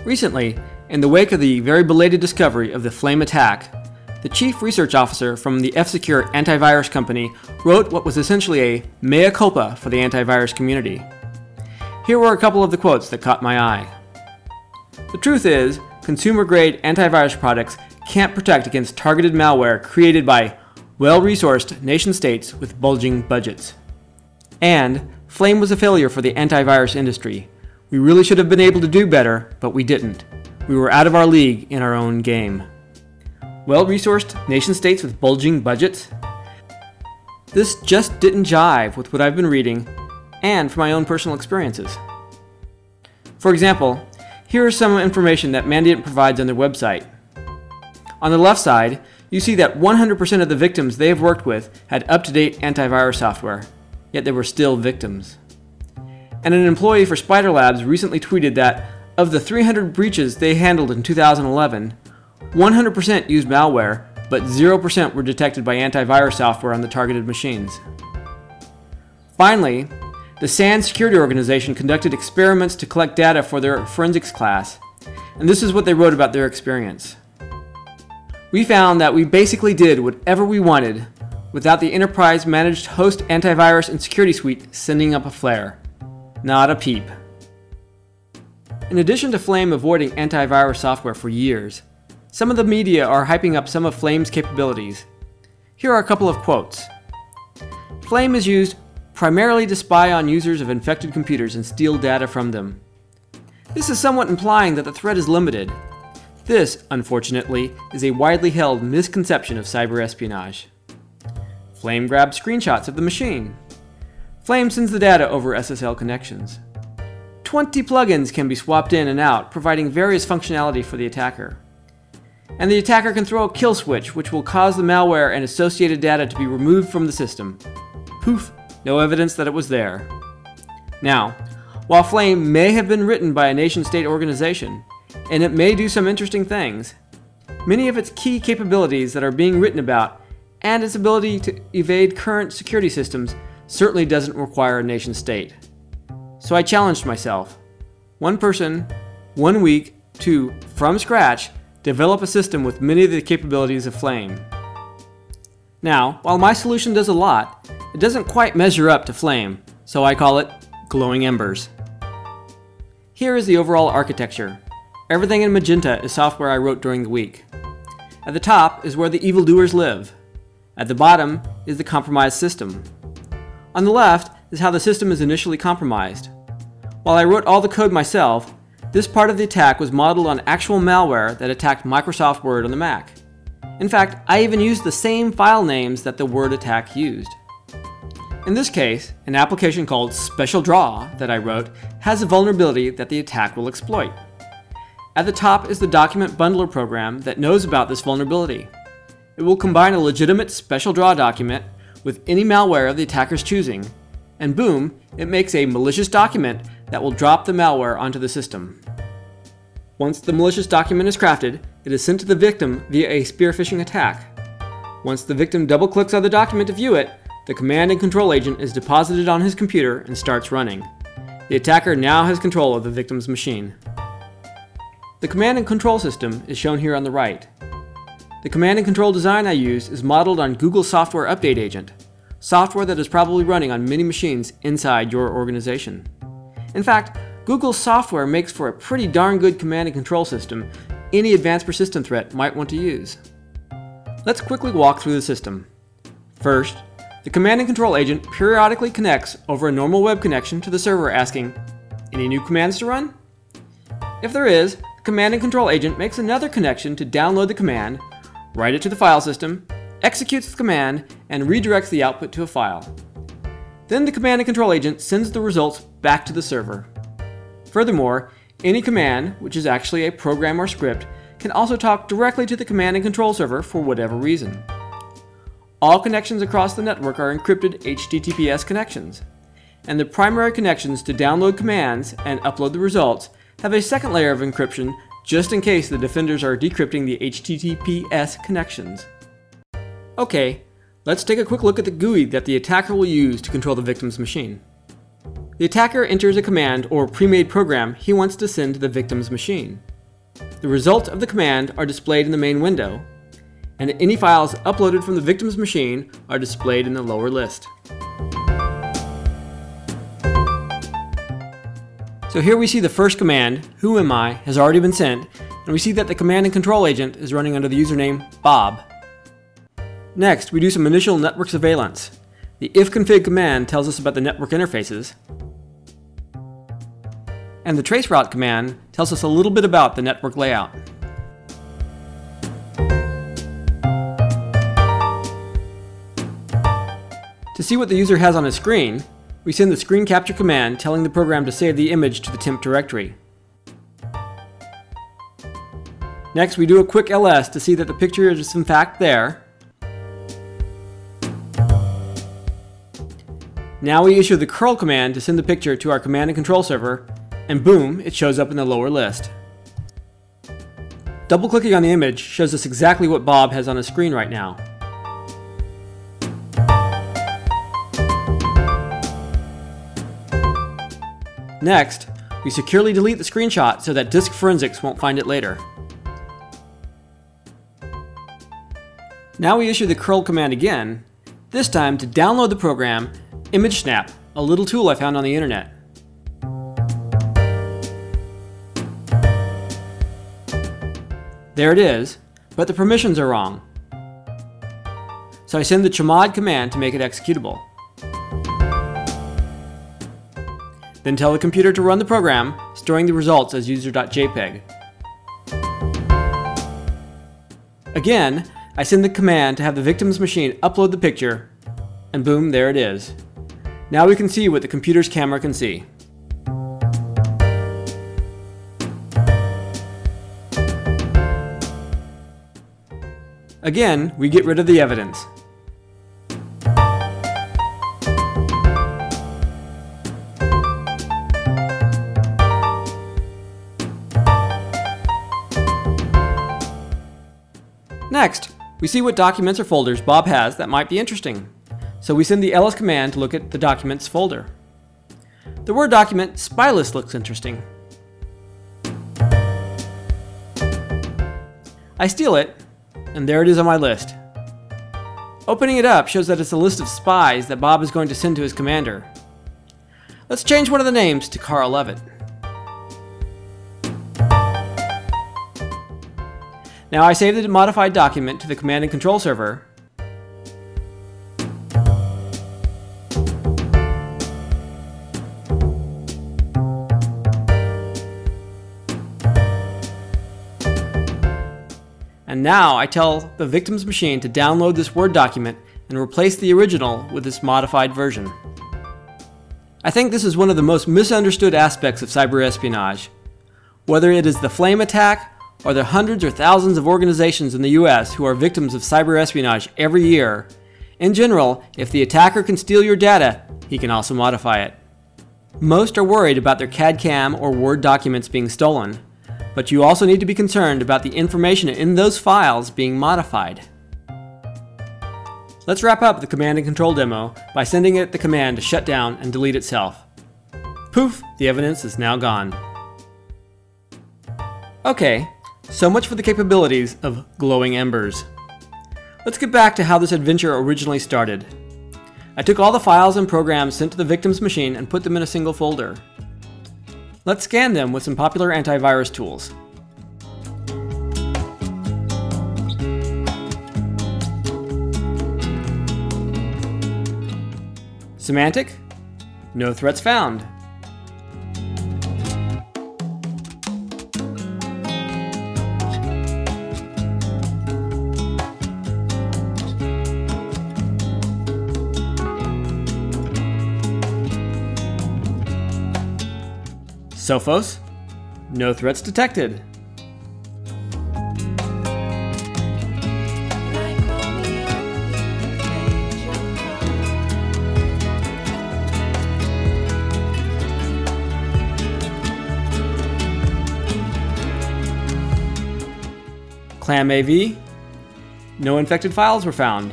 Recently, in the wake of the very belated discovery of the Flame attack, the chief research officer from the F-Secure antivirus company wrote what was essentially a mea culpa for the antivirus community. Here were a couple of the quotes that caught my eye. The truth is, consumer-grade antivirus products can't protect against targeted malware created by well-resourced nation-states with bulging budgets. And Flame was a failure for the antivirus industry. We really should have been able to do better, but we didn't. We were out of our league in our own game. Well-resourced nation-states with bulging budgets? This just didn't jive with what I've been reading and from my own personal experiences. For example, here is some information that Mandiant provides on their website. On the left side, you see that 100% of the victims they have worked with had up-to-date antivirus software, yet they were still victims. And an employee for Spider Labs recently tweeted that of the 300 breaches they handled in 2011, 100% used malware, but 0% were detected by antivirus software on the targeted machines. Finally, the SANS security organization conducted experiments to collect data for their forensics class, and this is what they wrote about their experience. We found that we basically did whatever we wanted without the enterprise managed host antivirus and security suite sending up a flare. Not a peep. In addition to Flame avoiding antivirus software for years, some of the media are hyping up some of Flame's capabilities. Here are a couple of quotes. Flame is used primarily to spy on users of infected computers and steal data from them. This is somewhat implying that the threat is limited. This, unfortunately, is a widely held misconception of cyber espionage. Flame grabs screenshots of the machine. Flame sends the data over SSL connections. 20 plugins can be swapped in and out, providing various functionality for the attacker. And the attacker can throw a kill switch, which will cause the malware and associated data to be removed from the system. Poof, no evidence that it was there. Now, while Flame may have been written by a nation-state organization, and it may do some interesting things, many of its key capabilities that are being written about and its ability to evade current security systems certainly doesn't require a nation-state. So I challenged myself. One person, 1 week, to, from scratch, develop a system with many of the capabilities of Flame. Now, while my solution does a lot, it doesn't quite measure up to Flame, so I call it Glowing Embers. Here is the overall architecture. Everything in magenta is software I wrote during the week. At the top is where the evildoers live. At the bottom is the compromised system. On the left is how the system is initially compromised. While I wrote all the code myself, this part of the attack was modeled on actual malware that attacked Microsoft Word on the Mac. In fact, I even used the same file names that the Word attack used. In this case, an application called Special Draw that I wrote has a vulnerability that the attack will exploit. At the top is the document bundler program that knows about this vulnerability. It will combine a legitimate Special Draw document with any malware of the attacker's choosing, and boom, it makes a malicious document that will drop the malware onto the system. Once the malicious document is crafted, it is sent to the victim via a spear phishing attack. Once the victim double-clicks on the document to view it, the command and control agent is deposited on his computer and starts running. The attacker now has control of the victim's machine. The command and control system is shown here on the right. The command and control design I used is modeled on Google's Software Update Agent, software that is probably running on many machines inside your organization. In fact, Google's software makes for a pretty darn good command and control system any advanced persistent threat might want to use. Let's quickly walk through the system. First, the command and control agent periodically connects over a normal web connection to the server asking, "Any new commands to run?" If there is, the command and control agent makes another connection to download the command, write it to the file system, executes the command, and redirects the output to a file. Then the command and control agent sends the results back to the server. Furthermore, any command, which is actually a program or script, can also talk directly to the command and control server for whatever reason. All connections across the network are encrypted HTTPS connections, and the primary connections to download commands and upload the results have a second layer of encryption just in case the defenders are decrypting the HTTPS connections. Okay, let's take a quick look at the GUI that the attacker will use to control the victim's machine. The attacker enters a command or pre-made program he wants to send to the victim's machine. The results of the command are displayed in the main window, and any files uploaded from the victim's machine are displayed in the lower list. So here we see the first command, who am I, has already been sent, and we see that the command and control agent is running under the username Bob. Next, we do some initial network surveillance. The ifconfig command tells us about the network interfaces, and the traceroute command tells us a little bit about the network layout. To see what the user has on his screen, we send the screen capture command telling the program to save the image to the temp directory. Next, we do a quick ls to see that the picture is in fact there. Now we issue the curl command to send the picture to our command and control server, and boom, it shows up in the lower list. Double-clicking on the image shows us exactly what Bob has on his screen right now. Next, we securely delete the screenshot so that disk forensics won't find it later. Now we issue the curl command again, this time to download the program ImageSnap, a little tool I found on the internet. There it is, but the permissions are wrong. So I send the chmod command to make it executable. Then tell the computer to run the program, storing the results as user.jpg. Again, I send the command to have the victim's machine upload the picture, and boom, there it is. Now we can see what the computer's camera can see. Again, we get rid of the evidence. Next, we see what documents or folders Bob has that might be interesting. So we send the ls command to look at the documents folder. The Word document spy list looks interesting. I steal it, and there it is on my list. Opening it up shows that it's a list of spies that Bob is going to send to his commander. Let's change one of the names to Carl Levitt. Now I save the modified document to the command and control server, and now I tell the victim's machine to download this Word document and replace the original with this modified version. I think this is one of the most misunderstood aspects of cyber espionage. Whether it is the Flame attack or the hundreds or thousands of organizations in the US who are victims of cyber espionage every year, in general, if the attacker can steal your data, he can also modify it. Most are worried about their CAD/CAM or Word documents being stolen, but you also need to be concerned about the information in those files being modified. Let's wrap up the command and control demo by sending it the command to shut down and delete itself. Poof, the evidence is now gone. Okay, so much for the capabilities of glowing embers. Let's get back to how this adventure originally started. I took all the files and programs sent to the victim's machine and put them in a single folder. Let's scan them with some popular antivirus tools. Semantic? No threats found. Sophos? No threats detected. Clam AV? No infected files were found.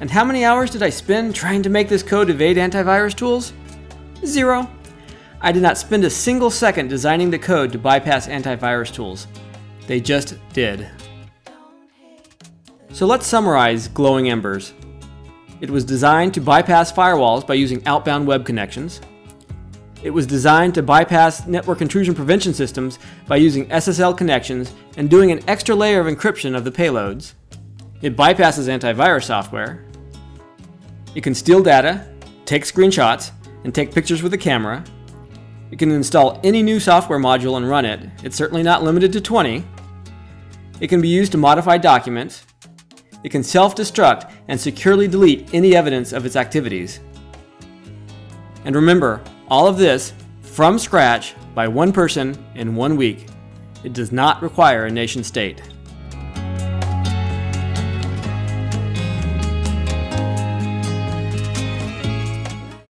And how many hours did I spend trying to make this code evade antivirus tools? 0. I did not spend a single second designing the code to bypass antivirus tools. They just did. So let's summarize Glowing Embers. It was designed to bypass firewalls by using outbound web connections. It was designed to bypass network intrusion prevention systems by using SSL connections and doing an extra layer of encryption of the payloads. It bypasses antivirus software. It can steal data, take screenshots, and take pictures with a camera. It can install any new software module and run it. It's certainly not limited to 20. It can be used to modify documents. It can self-destruct and securely delete any evidence of its activities. And remember, all of this from scratch by one person in 1 week. It does not require a nation state.